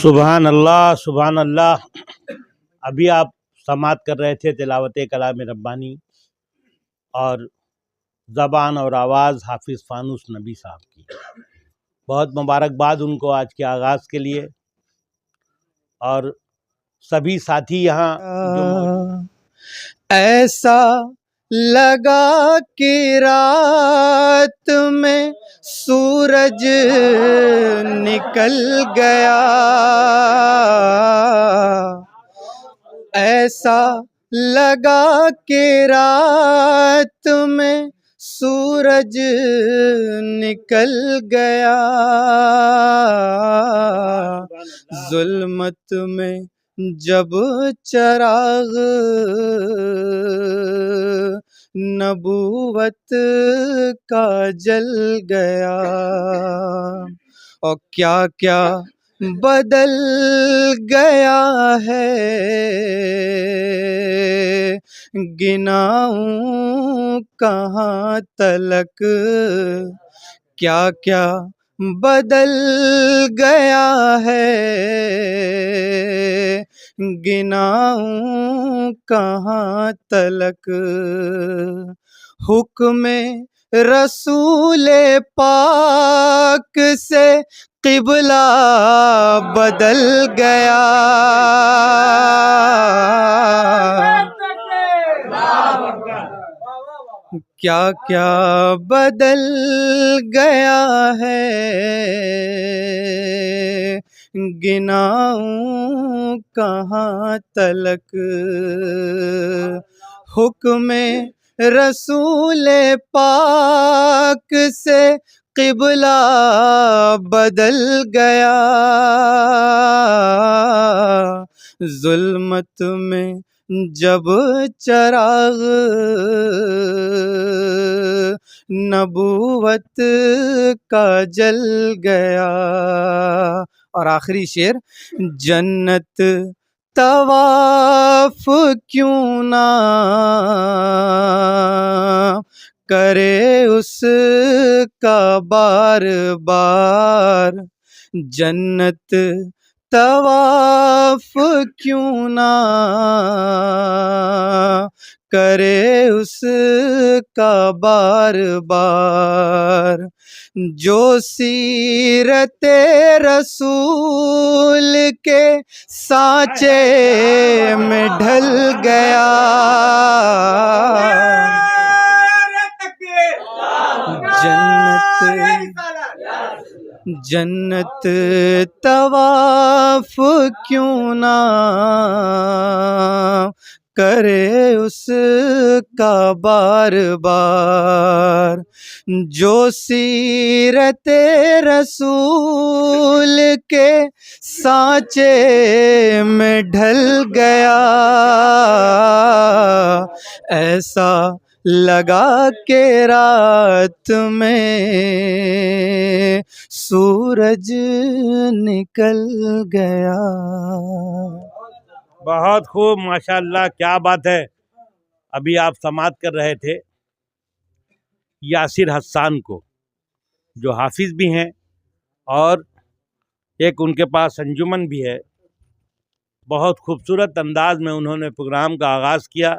सुबहान अल्लाह सुबहान अल्लाह। अभी आप समाअत कर रहे थे तिलावत कलाम रब्बानी और ज़बान और आवाज़ हाफिज़ फ़ानूस नबी साहब की। बहुत मुबारकबाद उनको आज के आगाज़ के लिए और सभी साथी यहाँ जो ऐसा लगा कि रात में सूरज निकल गया, ऐसा लगा कि रात में सूरज निकल गया, जुल्मत में जब चराग नबूवत का जल गया, और क्या क्या बदल गया है गिनाऊं कहाँ तलक, क्या क्या बदल गया है गिनाऊं कहाँ तलक। हुक्म रसूले पाक से क़िबला बदल गया, क्या क्या बदल गया है गिनाऊं कहाँ तलक। हुक्म रसूले पाक से क़िबला बदल गया, जुल्मत में जब चराग नबूवत का जल गया। और आखिरी शेर, जन्नत तवाफ क्यों ना करे उसका बार बार, जन्नत तवाफ क्यों ना करे उसका बार बार, जो सीरते रसूल के सांचे में ढल गया, जन्नत जन्नत तवाफ क्यों ना करे उसका बार बार, जो सीरत रसूल के सांचे में ढल गया, ऐसा लगा के रात में सूरज निकल गया। बहुत खूब, माशाअल्लाह, क्या बात है। अभी आप समाअत कर रहे थे यासिर हसन को, जो हाफिज़ भी हैं और एक उनके पास अंजुमन भी है। बहुत खूबसूरत अंदाज में उन्होंने प्रोग्राम का आगाज़ किया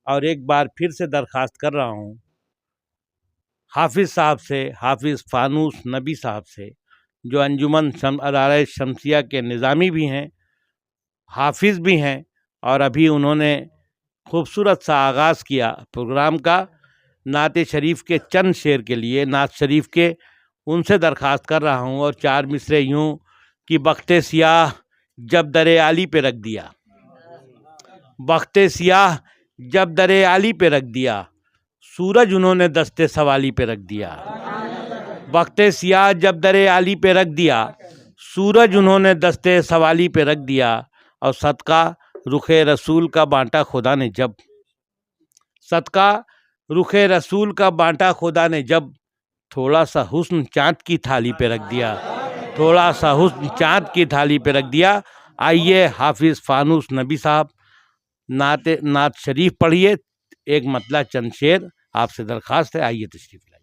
और एक बार फिर से दरख्वास्त कर रहा हूँ हाफिज़ साहब से, हाफिज़ फानूस नबी साहब से, जो अंजुमन अदारा शमसिया के निज़ामी भी हैं, हाफिज़ भी हैं और अभी उन्होंने खूबसूरत सा आगाज़ किया प्रोग्राम का। नात शरीफ के चंद शेर के लिए, नात शरीफ के, उनसे दरख्वास्त कर रहा हूँ। और चार मिसरे यूँ कि बख्ते सियाह जब दरे आली पे रख दिया, बख्ते सियाह जब दरे आली पे रख दिया, सूरज उन्होंने दस्ते सवाली पे रख दिया। बख्ते सियाह जब दरे आली पे रख दिया, सूरज उन्होंने दस्ते सवाली पे रख दिया। और सदका रुखे रसूल का बांटा खुदा ने जब, सदका रुखे रसूल का बांटा खुदा ने जब, थोड़ा सा हुस्न चाँद की थाली पे रख दिया, थोड़ा सा हुस्न चाँद की थाली पे रख दिया। आइए हाफिज़ फानूस नबी साहब नात शरीफ पढ़िए, एक मतला चंद शेर आपसे दरख्वास्त है। आइए तशरीफ लाइए।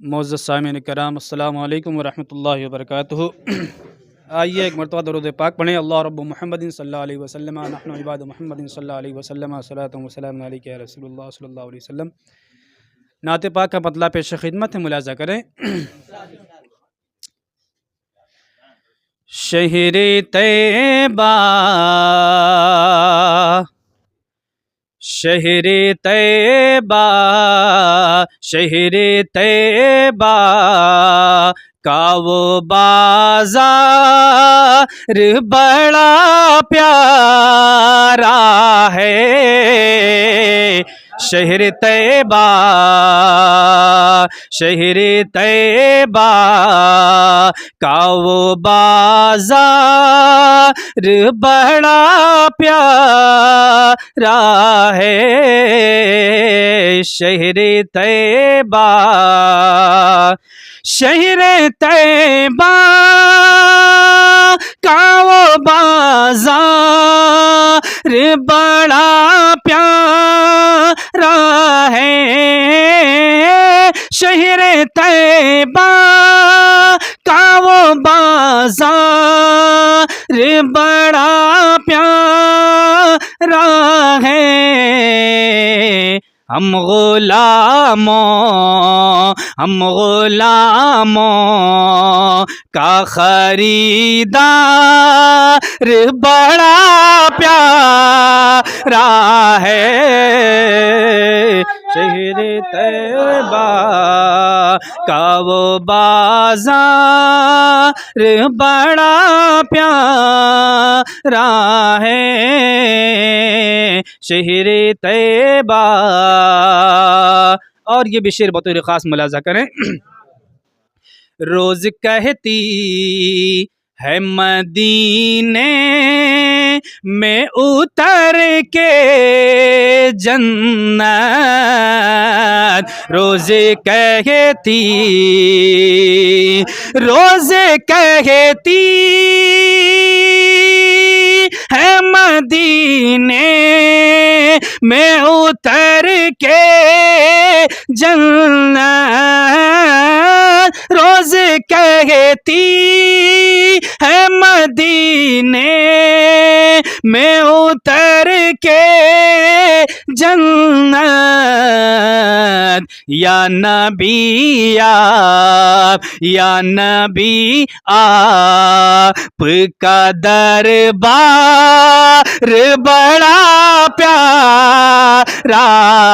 मोअज़्ज़ज़ सामिईन किराम, अस्सलामु अलैकुम वरहमतुल्लाहि वबरकातुहू। आइए एक मरतबा दरूद पाक पढ़ें। अल्लाह रब्बु मुहम्मदिन सल्लल्लाहु अलैहि वसल्लम नहनु इबादु मुहम्मदिन सल्लल्लाहु अलैहि वसल्लम सलातु व सलाम अलैका या रसूलुल्लाह सल्लल्लाहु अलैहि वसल्लम। नात पाक का मतला पेश खिदमत है, मुलाज़ा करें। शहरे तैबा, शहरे तैबा, शहरे तैबा का वो बाज़ार बड़ा प्यारा है। शहर तैबा, शहर तैबा का वो बाज़ार बड़ा प्यारा है। शहर तैबा, शहर तैबा का वो बाज़ार बड़ा प्यारा है। शहर तैबा का वो बाज़ार बड़ा प्यारा है। हम गुलामों का खरीदार बड़ा प्यारा है। शहर तैबा का वो बाज़ार बड़ा प्यारा है। शहर तैबा। और ये भी शेर बतौर ख़ास मुलाज़ा करें। रोज़ कहती है मदीने में उतर के जन्नत, रोज़ कहती, रोज़ कहती है मदीने में उतर के जन्नत, रोज़ कहती है मदीने में उतर के जन्नत। या नबी आप, या नबी आपका दरबार बड़ा प्यारा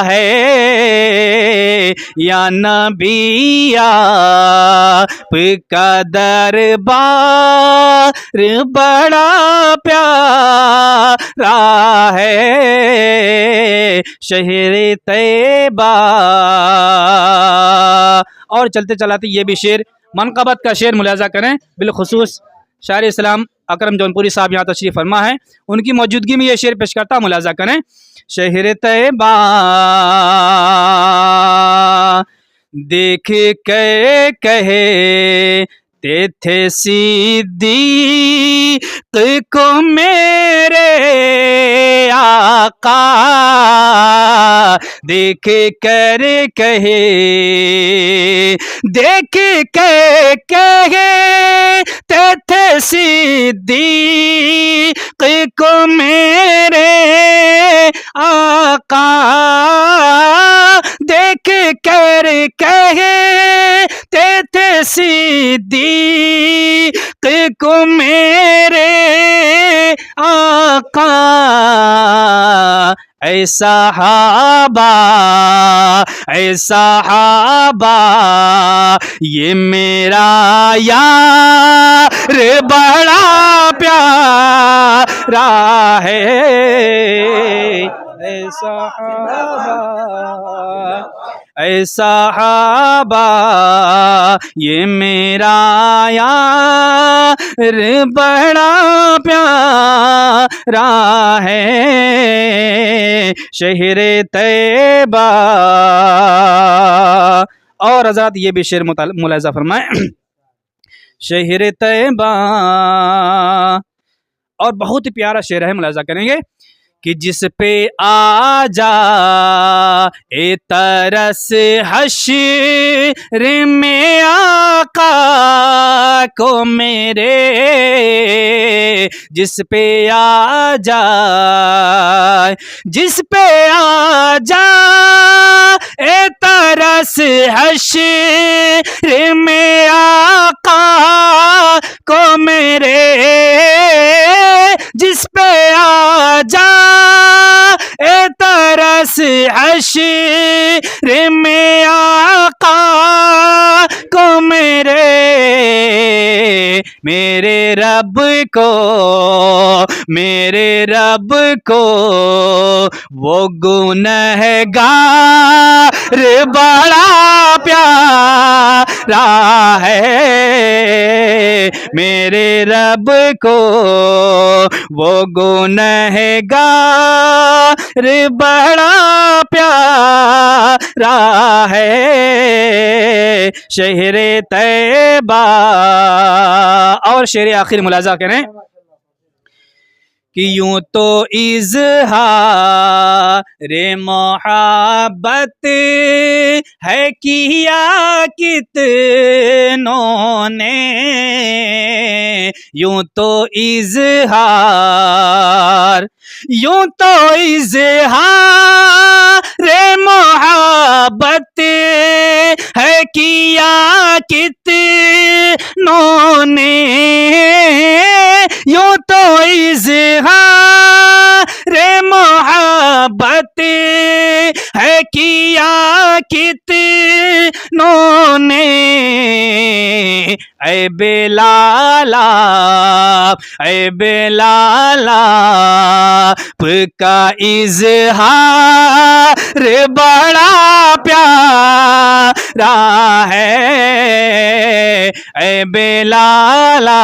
है, या नबी आपका दरबार बड़ा प्यारा है, शहर तैयबा। और चलते चलाते ये भी शेर, मनक़बत का शेर मुलाजा करें, बिलखुसूस शायर इस्लाम अकरम जौनपुरी साहब यहाँ तशरीफ़ फरमा है, उनकी मौजूदगी में ये शेर पेश करता, मुलाजा करें। शहर तैयबा देख के कहे ते थे सिद्दीक़ को मेरे आका, देख कर कहे, देख के कहे ते थे सिद्दीक़ को मेरे आका, देख कर कहे ते थे सिद्दीक़ को मेरे आका, ऐसा हाबा, ऐसा हाबा ये मेरा यार बड़ा प्यारा है, ऐसा हाबा, ऐसा हाबा ये मेरा यार बड़ा प्यारा है, शहर तैयबा। और हज़रत ये भी शेर मुलाज़ा फरमाए, शहर तैयबा। और बहुत ही प्यारा शेर है, मुलाज़ा करेंगे कि जिस पे आ जा ए तरस हश्र में आका को मेरे, जिस पे आ जा, जिस पे आ जा ए तरस हश्र में आका को मेरे, जिस पे आ जा ए तरस हश्र में आका को मेरे, मेरे रब को, मेरे रब को वो गुनहगार बड़ा प्यारा है, मेरे रब को वो गुनहगार बड़ा प्यारा है, शहर तैयबा। और शेर आखिर मुलाजा करें कि यूं तो इज़हार मोहब्बत है किया कितनों ने, यूं तो इज़हार, यूं तो इज़हार मोहब्बत है किया कितनों ने, यूं तो इज़हार मोहब्बत है किया कितनों ने, ऐ बेलाला, ऐ बेलाला का इज़हार बड़ा प्यारा है, ऐ बेलाला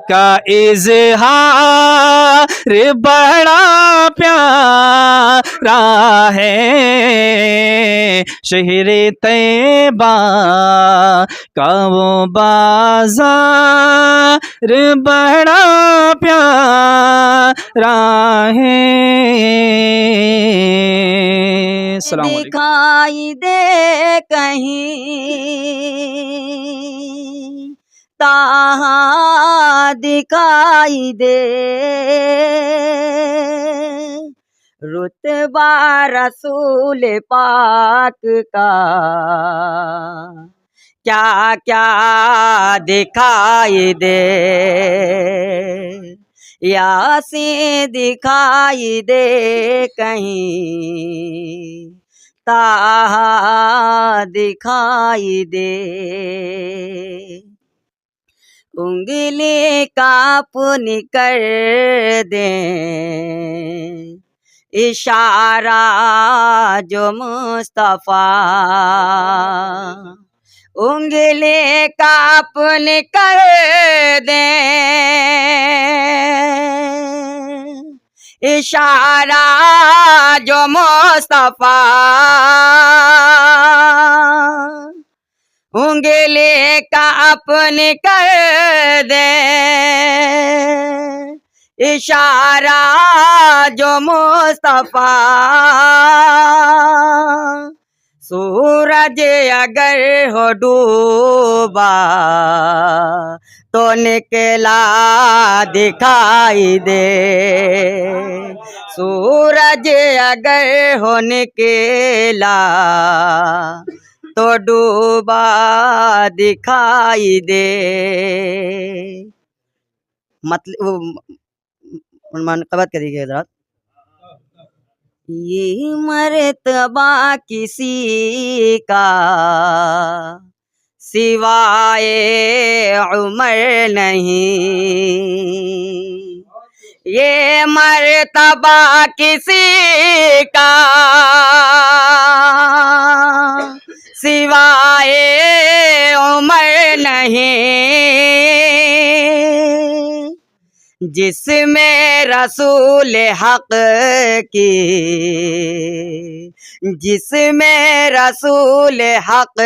का इज़हार बड़ा प्यारा है, शहर तैयबा का वो बाज़ार बड़ा प्यारा है। अस्सलाम वालेकुम। दिखाई दे कहीं ताहा दिखाई दे, रुतबा रसूल पाक का क्या क्या दिखाई दे, यासीन दिखाई दे कहीं, ताहा दिखाई दे। उंगली कापुन कर दे इशारा जो मुस्तफा, उंगली कापुन कर दे इशारा जो मुस्तफा, उंगली का अपने कर दे इशारा जो मुस्तफा। सूरज अगर हो डूबा तो निकला दिखाई दे, सूरज अगर हो निकला तो डूबा दिखाई दे। मतलब मनक़बत करिए जरा। ये मर्तबा किसी का सिवाए उमर नहीं, ये मर्तबा किसी का सिवाए उमर नहीं, जिसमें रसूल हक की, जिसमें रसूल हक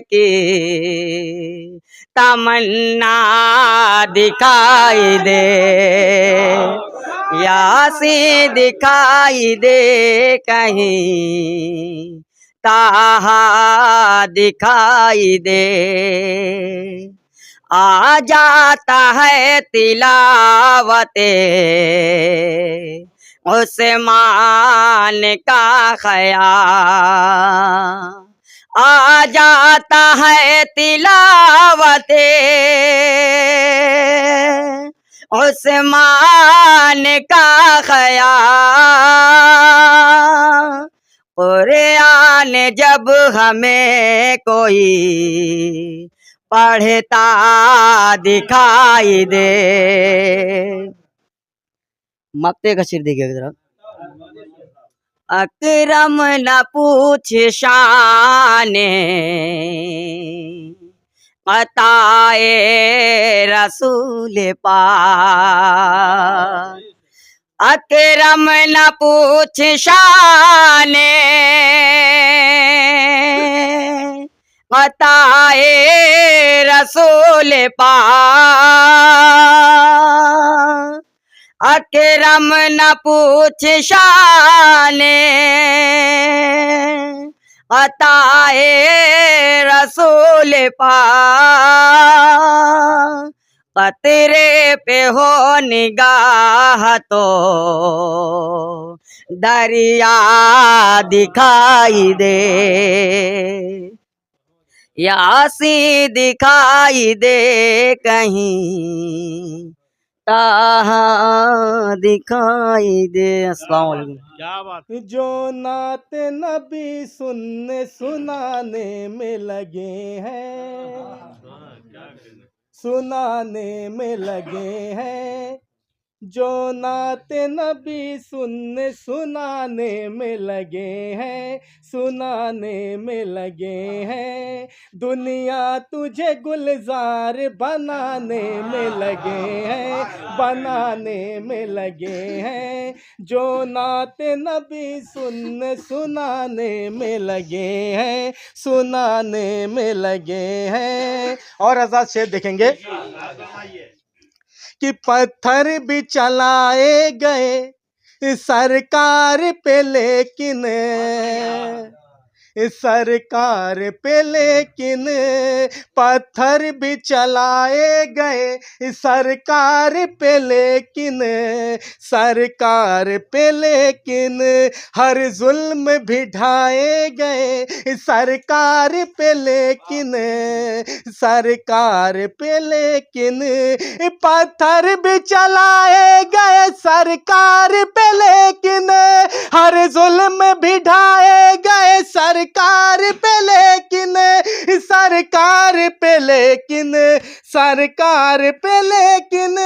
की तमन्ना दिखाई दे, यासीन दिखाई दे कहीं, ताहा दिखाई दे। आ जाता है तिलावते उस्मान का ख़याल, आ जाता है तिलावते उस्मान का ख़याल। कुरान जब हमें कोई पढ़ता दिखाई दे, मक्ते का सिर देखिएगा जरा। अकरम न पूछ शाने अताए रसूल पाक, अकरम न पूछ शाने अताए रसूल पाक, अकरम न पूछ शाने अताए रसूल पाक। कतरे पे हो निगाह तो दरिया दिखाई दे, यासीन दिखाई दे कहीं, ताहा दिखाई दे। अस्सलाम वालेकुम। क्या बात। जो नात नबी सुनने सुनाने में लगे हैं, सुनाने में लगे हैं, जो नात नबी सुनने सुनाने में लगे हैं, सुनाने में लगे हैं, दुनिया तुझे गुलजार बनाने में लगे हैं, बनाने में लगे हैं, जो नात नबी सुनने सुनाने में लगे हैं, सुनाने में लगे हैं। और आजाद शेर देखेंगे कि पत्थर भी चलाए गए सरकार पे, लेकिन सरकार पे, लेकिन पत्थर भी चलाए गए सरकार पे, लेकिन सरकार पे, लेकिन हर जुल्म भी ढाए गए सरकार पे, लेकिन सरकार पे, लेकिन पत्थर भी चलाए गए सरकार पे, लेकिन हर जुल्म भी ढाए गए सरकार पे, लेकिन सरकार पे, लेकिन सरकार पे, लेकिन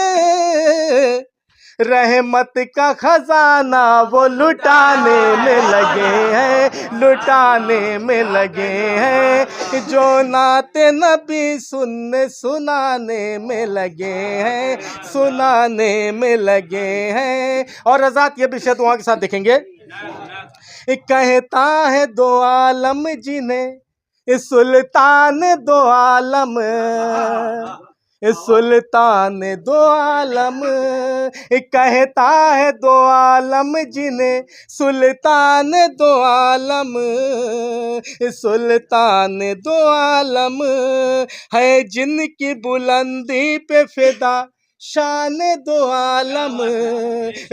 रहमत का खजाना वो लुटाने में लगे हैं, लुटाने में लगे हैं। जो नाते नबी सुनने सुनाने में लगे हैं, सुनाने में लगे हैं। और हज़रात ये भी शेर दुआ के साथ देखेंगे। कहता है दो आलम जिन्हें सुल्तान दो आलम, सुल्तान दो आलम, कहता है दो आलम जिन्हें सुल्तान दो आलम, सुल्तान दो आलम है जिनकी बुलंदी पे फिदा शान दो आलम,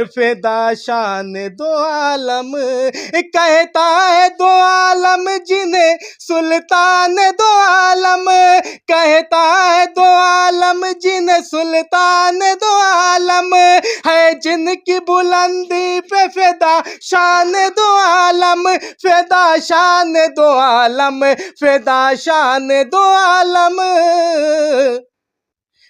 फिदा शान दो आलम। कहता है दो आलम जिन्हें सुल्तान दो आलम, कहता है दो आलम जिन्हें सुल्तान दो आलम है जिनकी बुलंदी पे फिदा शान दो आलम, फिदा शान दो आलम, फिदा शान दो आलम।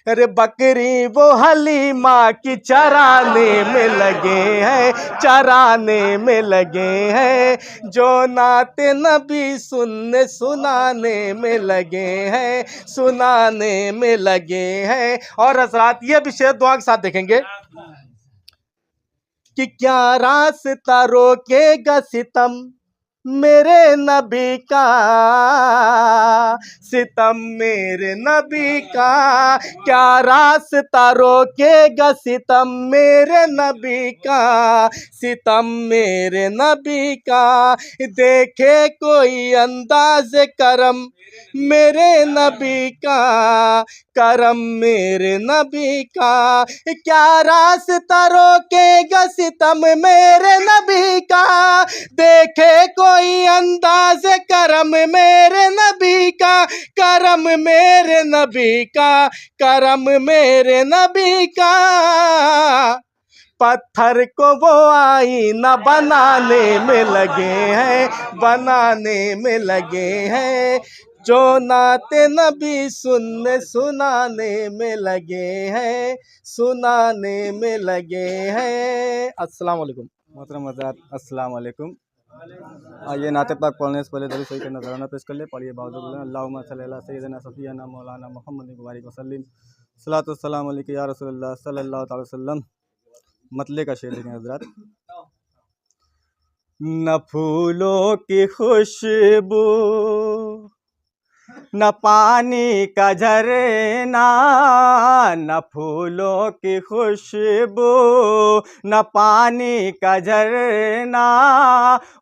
अरे बकरी वो हलीमा की चराने में लगे हैं, चराने में लगे हैं। जो नाते नबी सुनने सुनाने में लगे हैं, सुनाने में लगे हैं। और हज़रात ये भी शेर दुआ के साथ देखेंगे कि क्या रास्ता रोकेगा सितम मेरे नबी का, सितम मेरे नबी का, क्या रास्ता रोकेगा सितम मेरे नबी का, सितम मेरे नबी का। देखे कोई अंदाज करम मेरे नबी का, करम मेरे नबी का। क्या रास्ता रोकेगा सितम मेरे नबी का, देखे कोई अंदाज करम मेरे नबी का, करम मेरे नबी का, करम मेरे नबी का। पत्थर को वो आईना बनाने में लगे हैं, बनाने में लगे हैं। जो नाते नबी सुनने सुनाने में लगे हैं, सुनाने में लगे हैं। अस्सलाम वालेकुम। मोहतरम हज़रात अस्सलाम वालेकुम। आइए नाते पाक पढ़ने से पहले दरूद शरीफ का नजराना पेश कर ले। पढ़िए बावजूद अल्लाहुम्मा सल्ली अला सय्यिदना सफ़ियना मौलाना मुहम्मद मुबारक वसल्लम सलातो वस्सलाम अलैका या रसूलल्लाह सल्लल्लाहु अलैहि वसल्लम। मतले का शेर देखें हज़रात। न फूलों की खुशबू न पानी का झरना, न फूलों की खुशबू न पानी का झरना,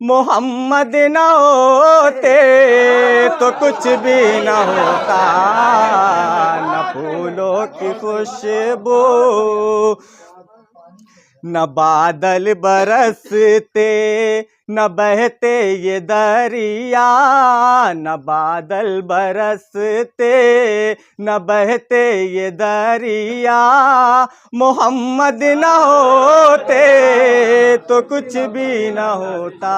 मोहम्मद न होते तो कुछ भी न होता। न फूलों की खुशबू न बादल बरसते न बहते ये दरिया, न बादल बरसते न बहते ये दरिया, मोहम्मद न होते तो कुछ भी न होता।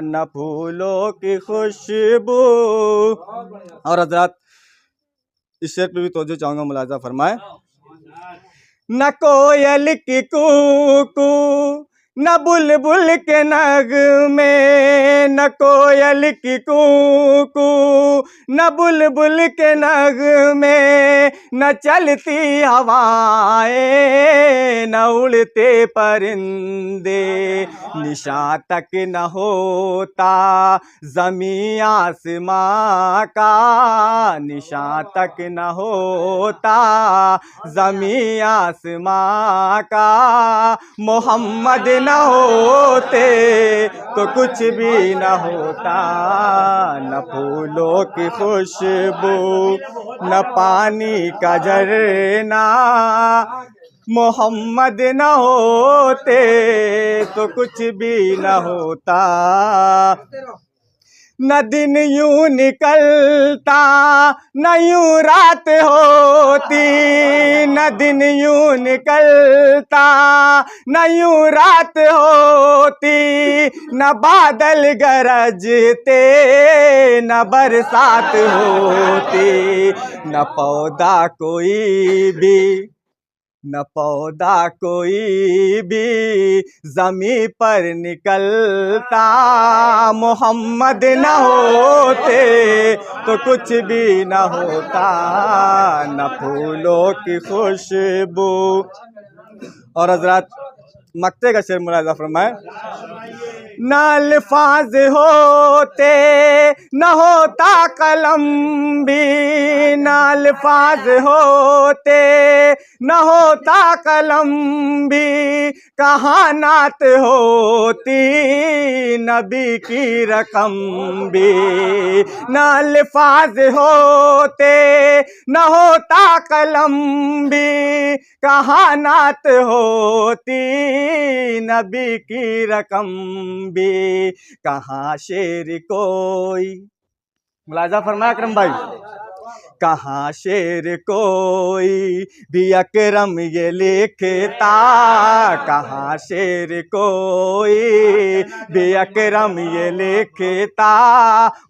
न फूलों की खुशबू। और हज़रात इस शेर पे भी तवज्जो चाहूँगा, मुलाज़ा फरमाए। न कोयल की कूकू न बुलबुल के नग में, न कोयल की कूकू न बुलबुल के नग में, न चलती हवाएं न उड़ते परिंदे, निशान तक न होता ज़मीं आसमां का, निशान तक न होता ज़मीं आसमां का, मोहम्मद न होते तो कुछ भी न होता, न फूलों की खुशबू न पानी का झरना, मोहम्मद न होते तो कुछ भी न होता। न दिन यूं निकलता न यूं रात होती, न दिन यूं निकलता न यूं रात होती, न बादल गरजते न बरसात होती, न पौधा कोई भी, न पौधा कोई भी ज़मीं पर निकलता, मोहम्मद न होते तो कुछ भी न होता, न फूलों की खुशबू। और हजरात मक्ते का शेर मुलाज़ा फरमाए, न अल्फाज होते न होता कलम भी, न अल्फाज होते न होता कलम भी, कहाँ नात होती नबी की रकम भी। न अल्फाज होते न होता कलम भी, कहाँ नात होती नबी की रकम भी, कहाँ शेर कोई, मुलाजा फरमाया अकरम भाई, कहाँ शेर कोई भी अकरम ये लिखता, कहाँ शेर कोई भी अकरम ये लिखता,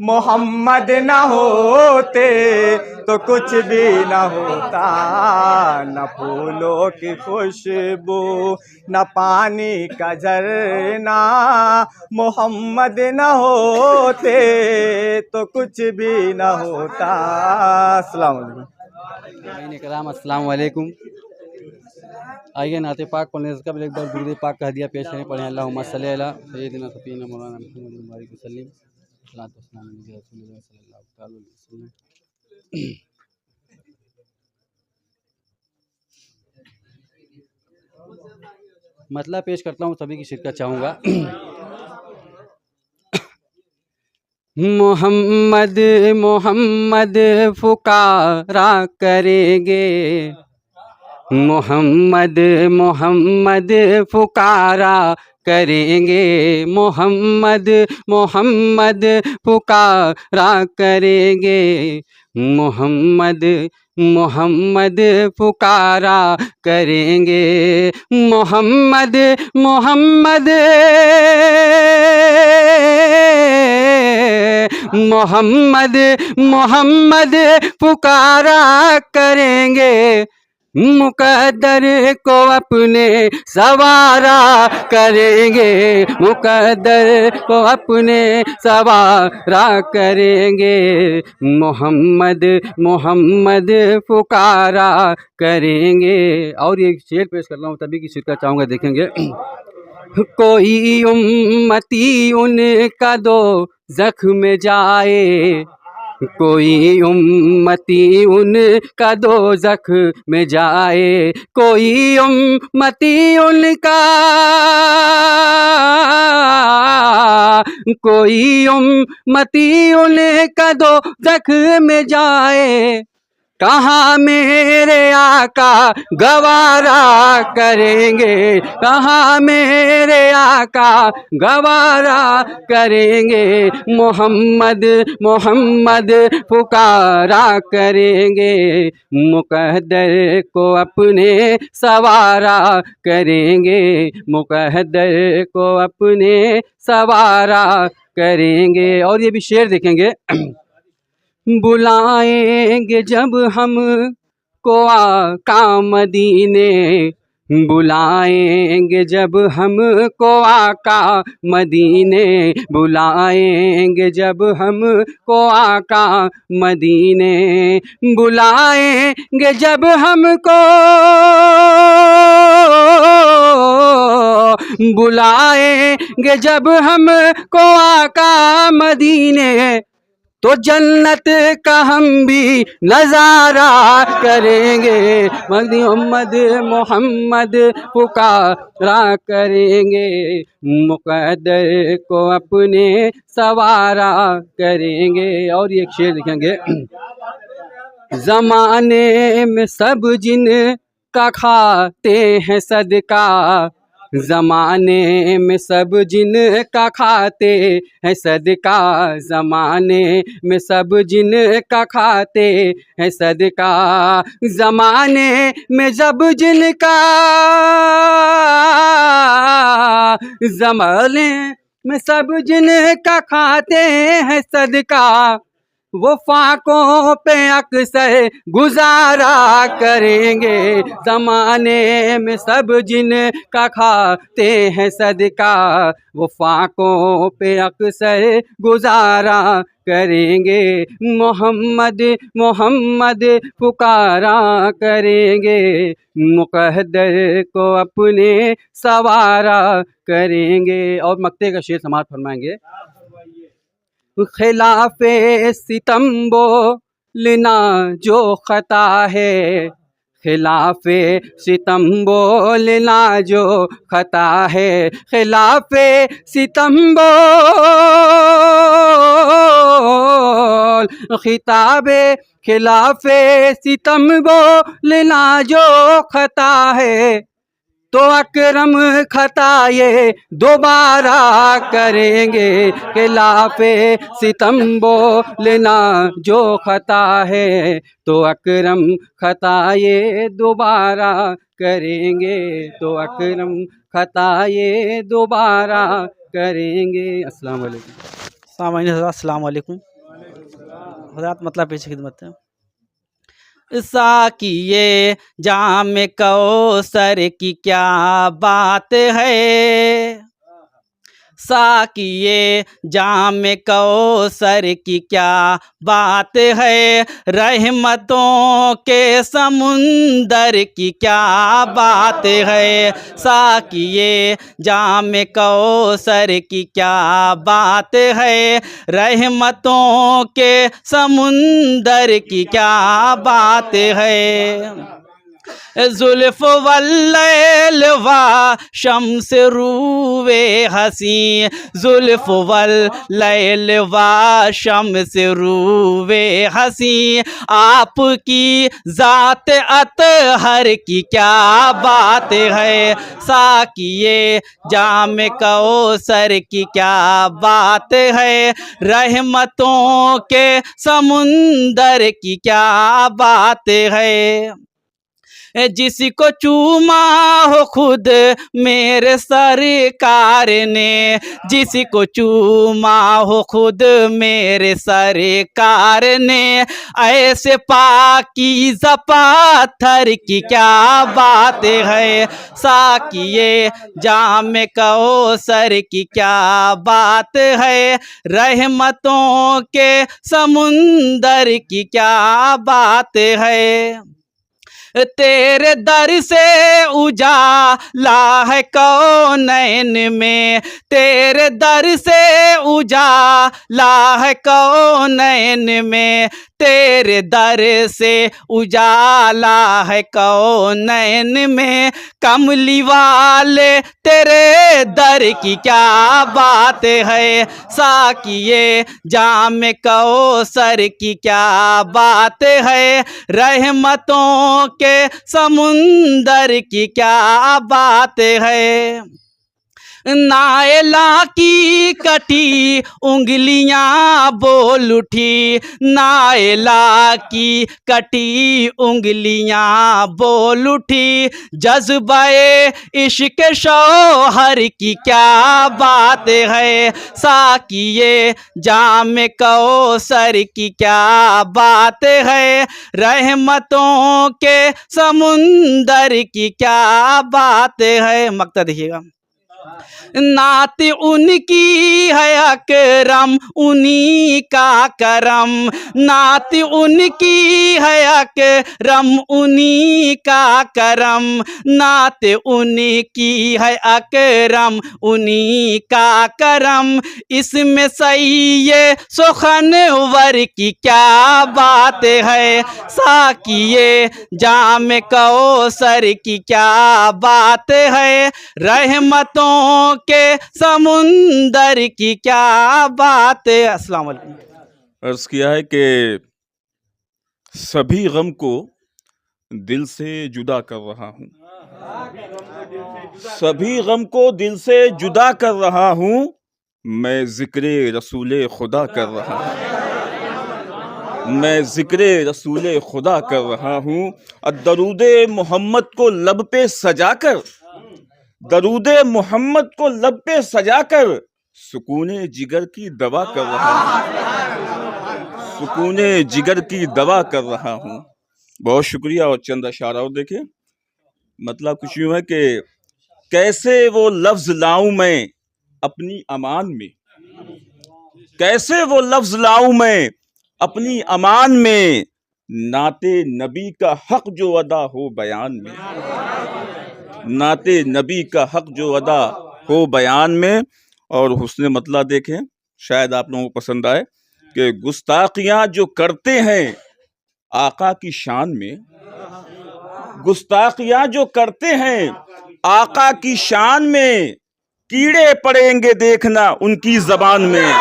मोहम्मद न होते तो कुछ भी न होता, न फूलों की खुशबू न पानी का झरना, मोहम्मद न होते तो कुछ भी न होता। अस्सलाम वालेकुम कराम, अस्सलाम वालेकुम। आइए नाते पाक पढ़ने से कबल एक बार दुरूद पाक का हदिया पेश करें। पढ़ें अल्लाहुम्मा सल्ली अला सय्यिदिना सफ़ीना मौलाना मुहम्मद बारिक वसल्लम, सल्लल्लाहु अलैहि वसल्लम। मतलब पेश करता हूँ, सभी की शिरकत चाहूँगा। मोहम्मद मोहम्मद पुकारा करेंगे, मोहम्मद मोहम्मद पुकारा करेंगे, मोहम्मद मोहम्मद पुकारा करेंगे, मोहम्मद मोहम्मद पुकारा करेंगे, मोहम्मद मोहम्मद मोहम्मद मोहम्मद पुकारा करेंगे, मुकद्दर को अपने सवारा करेंगे, मुकद्दर को अपने सवारा करेंगे, मोहम्मद मोहम्मद पुकारा करेंगे। और ये शेर पेश कर रहा हूँ, तभी की शिरकत चाहूँगा, देखेंगे। कोई उम्मती उनका दो जख्म जाए, कोई उम्मती उनका दो जख्म में जाए, कोई उम्मती उनका, कोई उम्मती उनका दो जख्म में जाए, कहाँ मेरे आका गवारा करेंगे, कहाँ मेरे आका गवारा करेंगे, मोहम्मद मोहम्मद पुकारा करेंगे, मुकद्दर को अपने सवारा करेंगे, मुकद्दर को अपने सवारा करेंगे। और ये भी शेर देखेंगे। बुलाएंगे जब हम को आका मदीने, बुलाएंगे जब हम को आका मदीने, बुलाएंगे जब हम को आका मदीने, बुलाएंगे जब हमको, बुलाएंगे जब हम को आका मदीने, तो जन्नत का हम भी नज़ारा करेंगे, मदनी मोहम्मद मोहम्मद पुकारा करेंगे, मुक़द्दर को अपने सवारा करेंगे। और ये एक शेर लिखेंगे, ज़माने में सब जिन का खाते हैं सदका, ज़माने में सब जिन का खाते हैं सदका, ज़माने में सब जिन का खाते हैं सदका, ज़माने में जब जिन का, ज़माने में सब जिन का खाते हैं सदका, वो फाकों पे अक्सर गुजारा करेंगे, ज़माने में सब जिन का खाते हैं सदका, वो फाकों पे अक्सर गुजारा करेंगे, मोहम्मद मोहम्मद पुकारा करेंगे, मुक़द्दर को अपने सवारा करेंगे। और मक्ते का शेर समाप्त फरमाएंगे, खिलाफे सितम बोलना जो खता है, खिलाफे सितम बोलना जो खता है, खिलाफे सितम बोल खिताबे, खिलाफे सितम बोलना जो खता है, तो अकरम खता ये दोबारा करेंगे, खिलाफे सितम बोलना जो खता है, तो अकरम खता ये दोबारा करेंगे, तो अकरम खता ये दोबारा करेंगे। अस्सलाम वालेकुम। अस्सलाम वालेकुम। हज़रात मतलब पेश खिदमत है। साकिए जाम कौसर की क्या बात है, साकिए जाम कौसर की क्या बात है, रहमतों के समुंदर की क्या बात है, साकिए जाम कौसर की क्या बात है, रहमतों के समुंदर की क्या बात है, जुल्फ वल्लैल वा शम्स रूवे हसी, जुल्फ वल्लैल वा शम्स रूवे हसी, आपकी ज़ात अतहर की क्या बात है, साकिए जाम कौसर की क्या बात है, रहमतों के समुंदर की क्या बात है, जिसको चूमा हो खुद मेरे सरकार ने, जिसको चूमा हो खुद मेरे सरकार ने, ऐसे पाकीज़ा पाथर की क्या बात है, साकिए जाम कौसर की क्या बात है, रहमतों के समुंदर की क्या बात है, तेरे दर से उजाला है कौनैन में, तेरे दर से उजाला है कौनैन में, तेरे दर से उजाला है कौनैन में, कमली वाले तेरे दर की क्या बात है, साकिए जाम कौसर की क्या बात है, रहमतों के समुंदर की क्या बात है, नायला की कटी उंगलियां बोल उठी, नायला की कटी उंगलियां बोल उठी, जज्बाए इश्क शौहर की क्या बात है, साकिए जाम कौसर की क्या बात है, रहमतों के समुंदर की क्या बात है। मक्ता देखिएगा, नात उनकी है अकरम उन्हीं का करम, नात उनकी है अकरम उन्हीं का करम, नात उनकी है अकरम उन्हीं का करम। इसमें सही ये सुखनवर की क्या बात है, साकिए जाम कौसर की क्या बात है, रहमतों के समुंदर की क्या बात है। अस्सलाम वालेकुम। अर्ज़ किया है कि सभी गम को दिल से जुदा कर रहा हूँ, सभी गम को दिल से जुदा कर रहा हूँ, मैं ज़िक्रे रसूले खुदा कर रहा हूँ, मैं ज़िक्रे रसूले खुदा कर रहा हूँ। दरूदे मोहम्मद को लब पे सजाकर, दरूदे मोहम्मद को लब पे सजाकर सुकूने जिगर की दवा कर रहा हूँ, सुकूने जिगर की दवा कर रहा हूँ। बहुत शुक्रिया। और चंद अशारा और देखें, मतलब कुछ यूँ है कि कैसे वो लफ्ज़ लाऊं मैं अपनी अमान में, कैसे वो लफ्ज़ लाऊं मैं अपनी अमान में, नाते नबी का हक जो अदा हो बयान में, नाते नबी का हक जो अदा हो बयान में। और हुस्न मतला देखें, शायद आप लोगों को पसंद आए कि गुस्ताखियाँ जो करते हैं आका की शान में, गुस्ताखियाँ जो करते हैं आका की शान में, कीड़े पड़ेंगे देखना उनकी जबान में,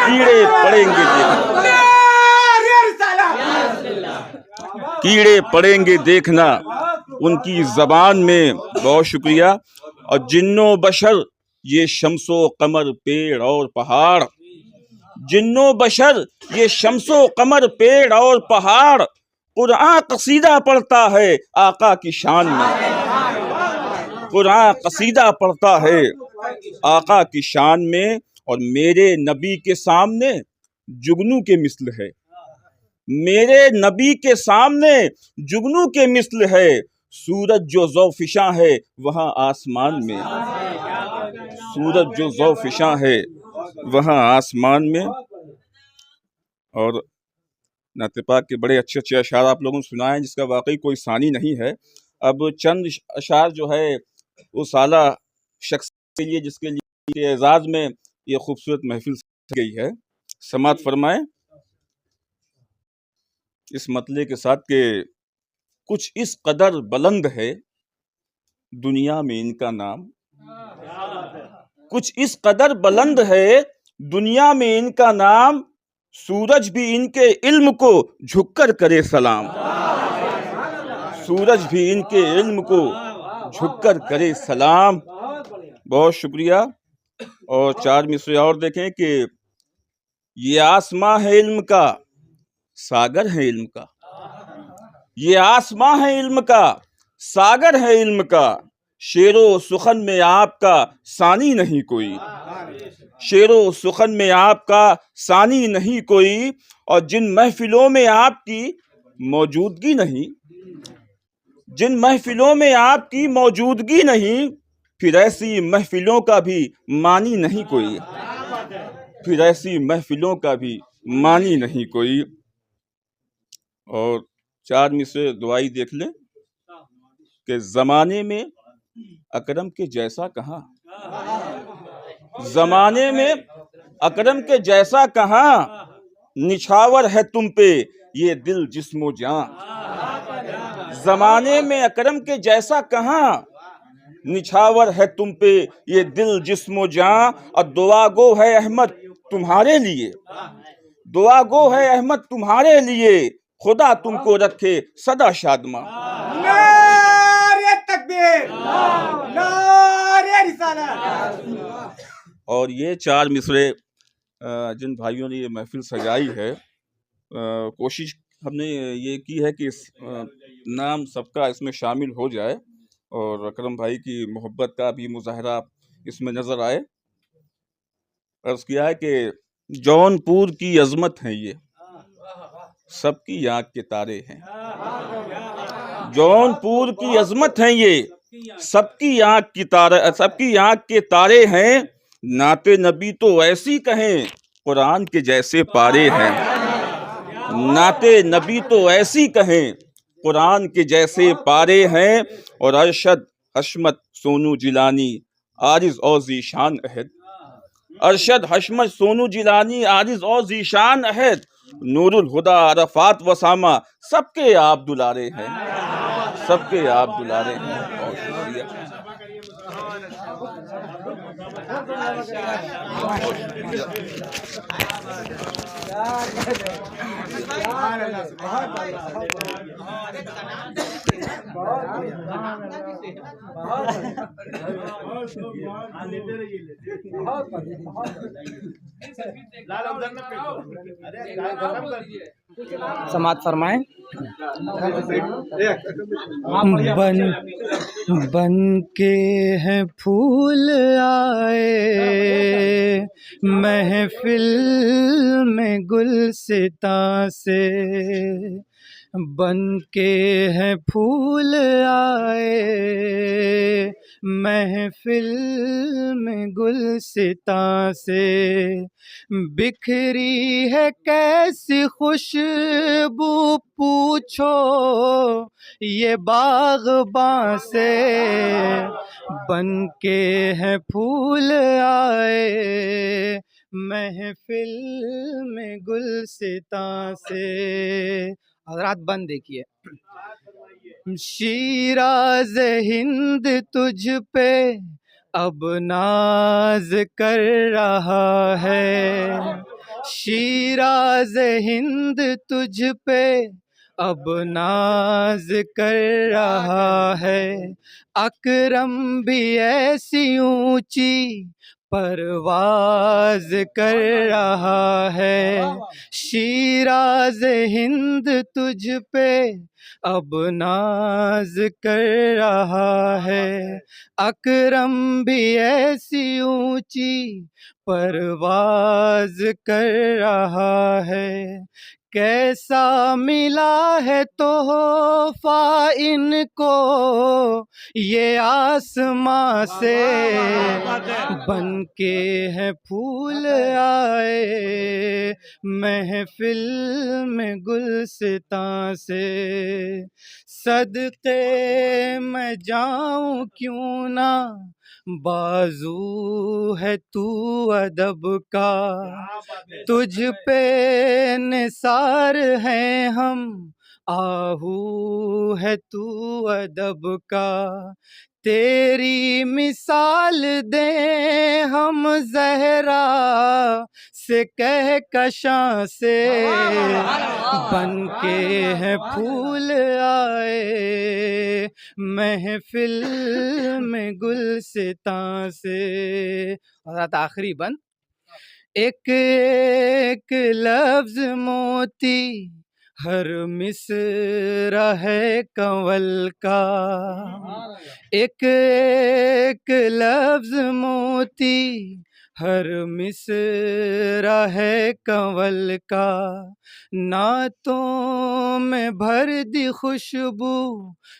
कीड़े पड़ेंगे देखना, कीड़े पड़ेंगे देखना उनकी जबान में। बहुत शुक्रिया। और जिन्नो बशर ये शम्सो कमर पेड़ और पहाड़, जिन्नो बशर ये शम्सो कमर पेड़ और पहाड़, कुरान कसीदा पढ़ता है आका की शान में, कुरान कसीदा पढ़ता है आका की शान में। और मेरे नबी के सामने जुगनू के मिस्ल है, मेरे नबी के सामने जुगनू के मिस्ल है, सूरज जो ज़ौफ़िशां है वहाँ आसमान में, सूरज जो ज़ौफ़िशां है वहाँ आसमान में। और नाते पाक के बड़े अच्छे अच्छे अशार आप लोगों ने सुनाए हैं, जिसका वाकई कोई सानी नहीं है। अब चंद अशार जो है उस आला शख्स के लिए जिसके लिए एजाज़ में ये खूबसूरत महफिल सजी गई है, समात फरमाएं इस मतले के साथ के कुछ इस कदर बुलंद है दुनिया में इनका नाम, कुछ इस कदर बुलंद है दुनिया में इनका नाम, सूरज भी इनके इल्म को झुककर करे सलाम, सूरज भी इनके इल्म को झुककर करे सलाम। बहुत शुक्रिया। और चार मिसरे और देखें कि ये आसमां है इल्म का, सागर है इल्म का, ये आसमां है इल्म का, सागर है इल्म का, शेरो सुखन में आपका सानी नहीं कोई, शेरो सुखन में आपका सानी नहीं कोई। और जिन महफिलों में आपकी मौजूदगी नहीं, जिन महफिलों में आपकी मौजूदगी नहीं, फिर ऐसी महफिलों का भी मानी नहीं कोई, फिर ऐसी महफिलों का भी मानी नहीं कोई। और चार मिसरे दुआई देख लें कि ज़माने में अकरम के जैसा कहाँ, ज़माने में अकरम के जैसा कहाँ, निछावर है तुम पे ये दिल जिस्मो जान, ज़माने में अकरम के जैसा कहाँ, निछावर है तुम पे ये दिल जिस्मो जान। और दुआ गो है अहमद तुम्हारे लिए, दुआ गो है अहमद तुम्हारे लिए, खुदा तुमको रखे सदा शादमा। नारे तकबीर, नारे रिसालत। और ये चार मिसरे जिन भाइयों ने ये महफिल सजाई है, कोशिश हमने ये की है कि नाम सबका इसमें शामिल हो जाए और अकरम भाई की मोहब्बत का भी मुजाहरा इसमें नज़र आए। अर्ज़ किया है कि जौनपुर की अजमत है ये, सबकी आँख के तारे हैं, जौनपुर की अजमत है ये, सबकी आंख के तारे हैं, नाते नबी तो ऐसी कहें कुरान के जैसे पारे हैं। नाते नबी तो ऐसी कहें कुरान के जैसे पारे हैं। और अरशद हशमत सोनू जिलानी आरिज और जीशान अहद, अरशद हशमत सोनू जिलानी आरिज और जीशान अहद, नूरुल हुदा अरफात वसामा, सबके आप दुलारे हैं, सबके आप दुलारे हैं। बहुत शुक्रिया। समात फरमाएं। बन के हैं फूल आए महफिल में गुलसितां से, बन के हैं फूल आए महफिल में गुलसितां से, बिखरी है कैसी खुशबू पूछो ये बाग़बां से, बन के हैं फूल आए महफिल में गुलसितां से। हज़रात बंद देखिए। शीराज हिंद तुझ पे अब नाज कर रहा है, शीराज हिंद तुझ पे अब नाज कर रहा है, अकरम भी ऐसी ऊंची परवाज कर रहा है, शीराज हिंद तुझ पे अब नाज कर रहा है, अकरम भी ऐसी ऊंची परवाज कर रहा है, कैसा मिला है तोहफा इनको ये आसमां से, बन के हैं फूल आए महफिल में गुलसितां से, सदके मैं जाऊं क्यों ना बाजू है तू अदब का, तुझ पे निसार हैं हम आहू है तू अदब का, तेरी मिसाल दे हम ज़हरा से कहकशां से, बन के हैं फूल आए महफिल में गुलसितां से। और आखिरी बंद। एक एक लफ्ज मोती हर मिसरा है कंवल का, एक एक लफ्ज मोती हर मिसरा है कंवल का, नातों में भर दी खुशबू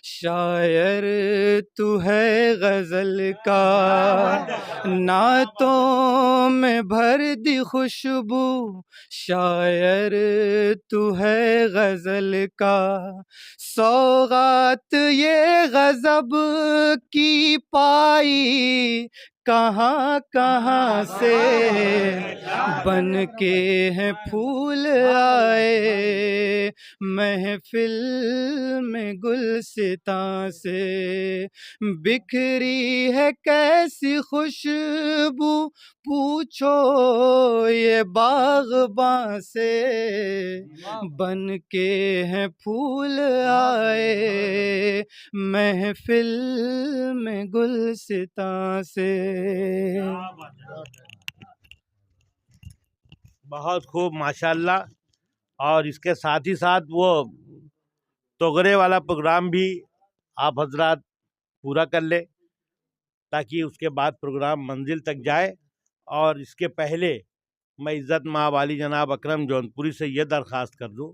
शायर तू है गज़ल का, नातों में भर दी खुशबू शायर तू है गज़ल का, सौगात ये गज़ब की पाई कहाँ कहाँ से, बन के हैं फूल आए महफिल में गुलसितां से, बिखरी है कैसी खुशबू पूछो ये बाग़बां से, बन के हैं फूल आए महफिल में गुलसितां से। बहुत खूब माशाल्लाह। और इसके साथ ही साथ वो तोगरे वाला प्रोग्राम भी आप हजरात पूरा कर ले, ताकि उसके बाद प्रोग्राम मंजिल तक जाए। और इसके पहले मैं इज़्ज़त माँ वाली जनाब अकरम जौनपुरी से ये दरख्वास्त कर दूं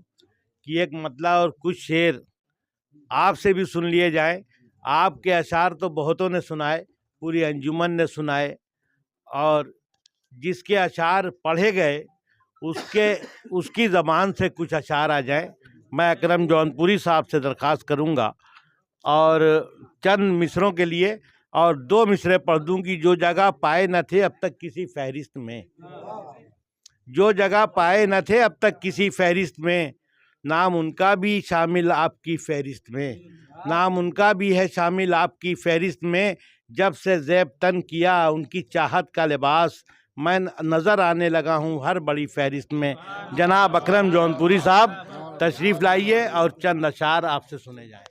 कि एक मतला और कुछ शेर आपसे भी सुन लिए जाए। आपके अशार तो बहुतों ने सुनाए, पूरी अंजुमन ने सुनाए, और जिसके अशार पढ़े गए उसकी ज़बान से कुछ अशार आ जाए। मैं अकरम जौनपुरी साहब से दरख्वास्त करूंगा और चंद मिसरों के लिए, और 2 मिसरे पढ़ दूं कि जो जगह पाए न थे अब तक किसी फहरिस्त में, जो जगह पाए न थे अब तक किसी फहरिस्त में, नाम उनका भी शामिल आपकी फहरिस्त में, नाम उनका भी है शामिल आपकी फहरिस्त में। जब से ज़ैब तन किया उनकी चाहत का लिबास, मैं नज़र आने लगा हूँ हर बड़ी फहरिस्त में। जनाब अकरम जौनपुरी साहब तशरीफ़ लाइए और चंद अशार आपसे सुने जाएँ।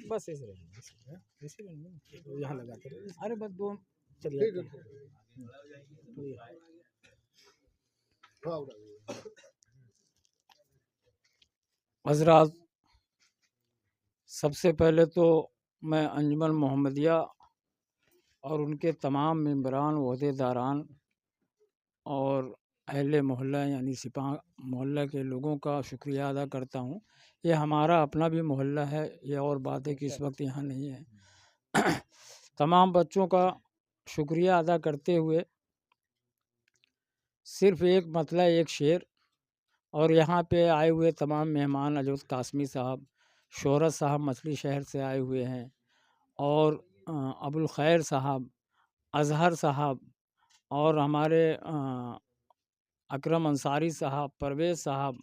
बस ऐसे यहाँ लगाते रहे। अरे बस 2 चलिए। हजरात, सबसे पहले तो मैं अंजुमन मोहम्मदिया और उनके तमाम मेंबरान, ओहदेदारान और अहले मोहल्ला यानी सिपाह मोहल्ला के लोगों का शुक्रिया अदा करता हूँ। ये हमारा अपना भी मोहल्ला है, ये और बात है कि इस वक्त यहाँ नहीं है। तमाम बच्चों का शुक्रिया अदा करते हुए सिर्फ़ एक मतला एक शेर, और यहाँ पे आए हुए तमाम मेहमान अजूद कासमी साहब, शोहरत साहब मछली शहर से आए हुए हैं, और अबुल खैर साहब, अज़हर साहब, और हमारे अकरम अंसारी साहब, परवेज़ साहब,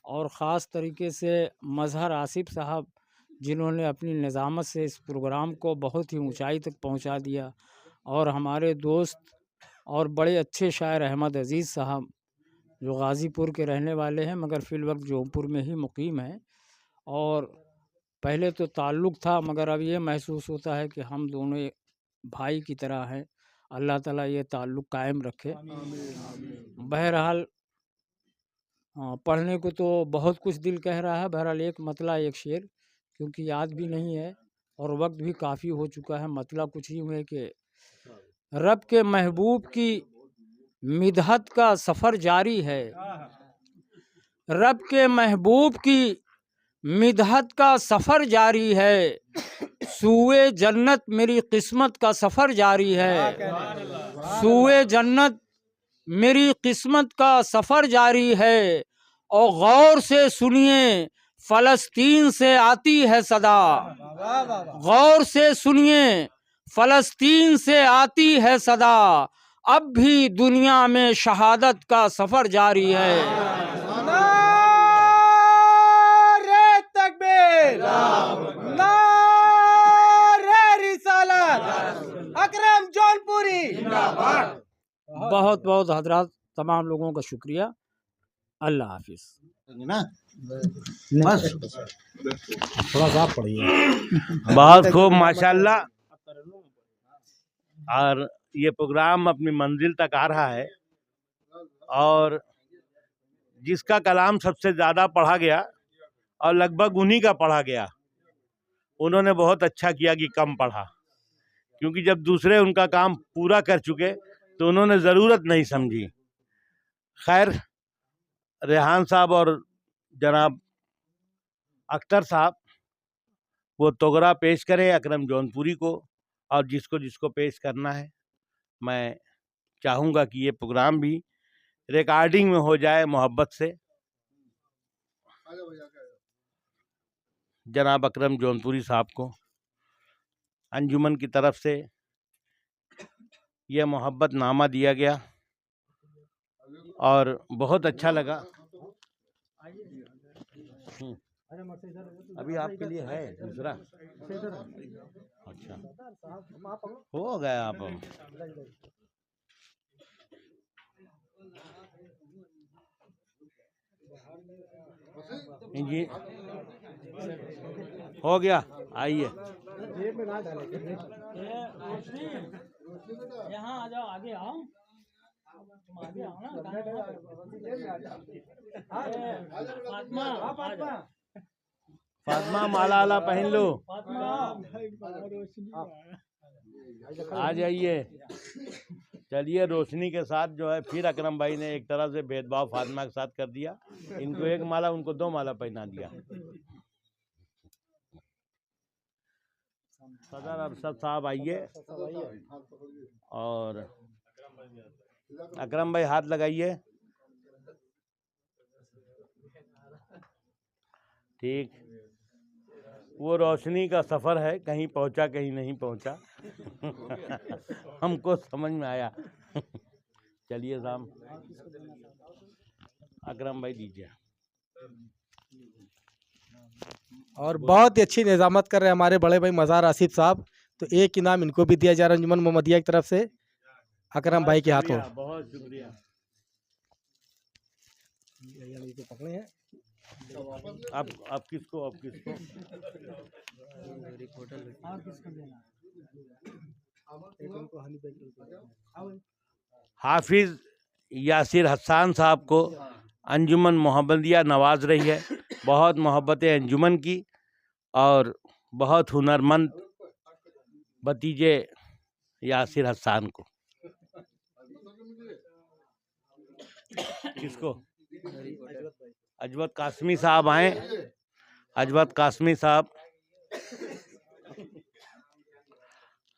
और ख़ास तरीके से मज़हर आसिफ साहब, जिन्होंने अपनी निज़ामत से इस प्रोग्राम को बहुत ही ऊंचाई तक पहुंचा दिया, और हमारे दोस्त और बड़े अच्छे शायर अहमद अज़ीज़ साहब, जो गाज़ीपुर के रहने वाले हैं मगर फ़िल वक्त जौनपुर में ही मुकीम हैं, और पहले तो ताल्लुक़ था मगर अब ये महसूस होता है कि हम दोनों भाई की तरह हैं। अल्लाह ताला ये ताल्लुक़ कायम रखे। बहरहाल पढ़ने को तो बहुत कुछ दिल कह रहा है, बहरहाल एक मतला एक शेर, क्योंकि याद भी नहीं है और वक्त भी काफ़ी हो चुका है। मतला कुछ ही हुए कि रब के महबूब की मिदहत का सफ़र जारी है, रब के महबूब की मिदहत का सफ़र जारी है, सूए जन्नत मेरी किस्मत का सफ़र जारी है, सूए जन्नत मेरी किस्मत का सफ़र जारी है। और गौर से सुनिए फ़लस्तीन से आती है सदा, गौर से सुनिए फ़लस्तीन से आती है सदा, अब भी दुनिया में शहादत का सफ़र जारी है। अकरम जौनपुरी बहुत बहुत हजरात तमाम लोगों का शुक्रिया। अल्लाह हाफिज़। बस थोड़ा सा पढ़िए। बहुत खूब माशाल्लाह। और ये प्रोग्राम अपनी मंजिल तक आ रहा है, और जिसका कलाम सबसे ज़्यादा पढ़ा गया और लगभग उन्हीं का पढ़ा गया, उन्होंने बहुत अच्छा किया कि कम पढ़ा, क्योंकि जब दूसरे उनका काम पूरा कर चुके तो उन्होंने ज़रूरत नहीं समझी। खैर, रेहान साहब और जनाब अख्तर साहब वो तोगरा पेश करें अकरम जौनपुरी को, और जिसको जिसको पेश करना है। मैं चाहूँगा कि ये प्रोग्राम भी रिकॉर्डिंग में हो जाए मोहब्बत से। जनाब अकरम जौनपुरी साहब को अंजुमन की तरफ से यह मोहब्बत नामा दिया गया और बहुत अच्छा लगा। अभी आपके लिए है दूसरा। अच्छा, हो गया आप। जी हो गया, आइए। यहाँ आ जाओ, आगे आओ, तुम आगे आओ ना। फातिमा माला आला पहन लो, आ जाइए। चलिए, रोशनी के साथ जो है फिर अकरम भाई ने एक तरह से भेदभाव फातिमा के साथ कर दिया। इनको 1 माला, उनको 2 माला पहना दिया। सदर अरशद साहब आइए, और अकरम भाई हाथ लगाइए। ठीक, वो रोशनी का सफ़र है, कहीं पहुंचा कहीं नहीं पहुंचा। हमको समझ में आया। चलिए साहब, अकरम भाई दीजिए। और बहुत ही अच्छी निजामत कर रहे हैं हमारे बड़े भाई मज़ार आसिफ साहब। तो एक इनाम इनको भी दिया जा रहा है अंजुमन मोहम्मदिया की तरफ से अकरम भाई के हाथों। बहुत शुक्रिया। पकड़े हैं अब किसको हाफिज यासिर हसन साहब को अंजुमन मोहम्मदिया नवाज रही है। बहुत मोहब्बतें अंजुमन की, और बहुत हुनरमंद भतीजे यासिर हसन को। किसको? अजवत कासमी साहब आए। अजवत कासमी साहब,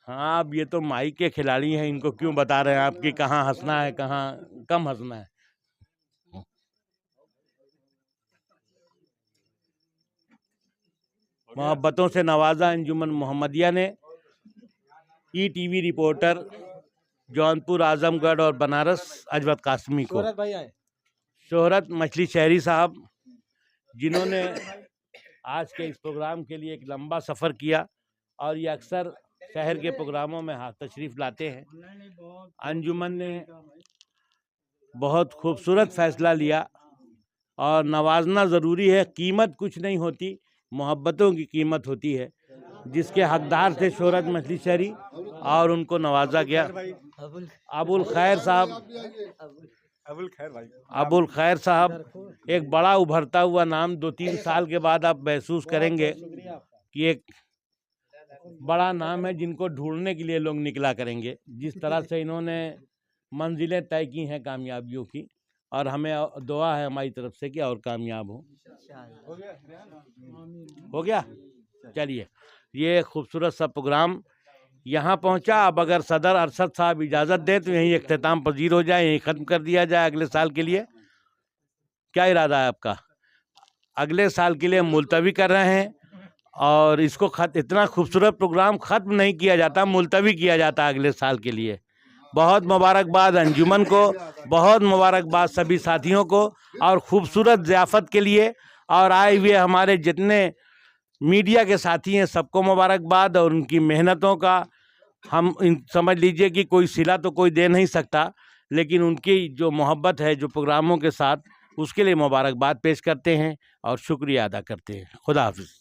हाँ, अब ये तो माइक के खिलाड़ी हैं, इनको क्यों बता रहे हैं आप कि कहाँ हंसना है कहाँ कम हंसना है। मोहब्बतों से नवाजा अंजुमन मोहम्मदिया ने ईटीवी रिपोर्टर जौनपुर, आजमगढ़ और बनारस अजवत कासमी को। शोहरत मछली शहरी साहब, जिन्होंने आज के इस प्रोग्राम के लिए एक लंबा सफ़र किया, और ये अक्सर शहर के प्रोग्रामों में हाथ तशरीफ़ लाते हैं। अंजुमन ने बहुत खूबसूरत फ़ैसला लिया, और नवाजना ज़रूरी है, कीमत कुछ नहीं होती, मोहब्बतों की कीमत होती है, जिसके हकदार थे शोहरत मछली शहरी, और उनको नवाजा गया। अबुल खैर साहब एक बड़ा उभरता हुआ नाम, 2-3 साल के बाद आप महसूस करेंगे कि एक बड़ा नाम है जिनको ढूंढने के लिए लोग निकला करेंगे। जिस तरह से इन्होंने मंजिलें तय की हैं कामयाबियों की, और हमें दुआ है हमारी तरफ से कि और कामयाब हो गया। चलिए, ये खूबसूरत सा प्रोग्राम यहाँ पहुँचा। अब अगर सदर अरशद साहब इजाज़त दें तो यहीं इख्तिताम पजीर हो जाए, यहीं ख़त्म कर दिया जाए अगले साल के लिए। क्या इरादा है आपका? अगले साल के लिए मुलतवी कर रहे हैं, और इसको इतना खूबसूरत प्रोग्राम ख़त्म नहीं किया जाता, मुलतवी किया जाता अगले साल के लिए। बहुत मुबारकबाद अंजुमन को, बहुत मुबारकबाद सभी साथियों को, और ख़ूबसूरत ज़ियाफ़त के लिए, और आए हुए हमारे जितने मीडिया के साथी हैं सबको मुबारकबाद। और उनकी मेहनतों का हम समझ लीजिए कि कोई सिला तो कोई दे नहीं सकता, लेकिन उनकी जो मोहब्बत है जो प्रोग्रामों के साथ, उसके लिए मुबारकबाद पेश करते हैं और शुक्रिया अदा करते हैं। खुदा हाफिज़।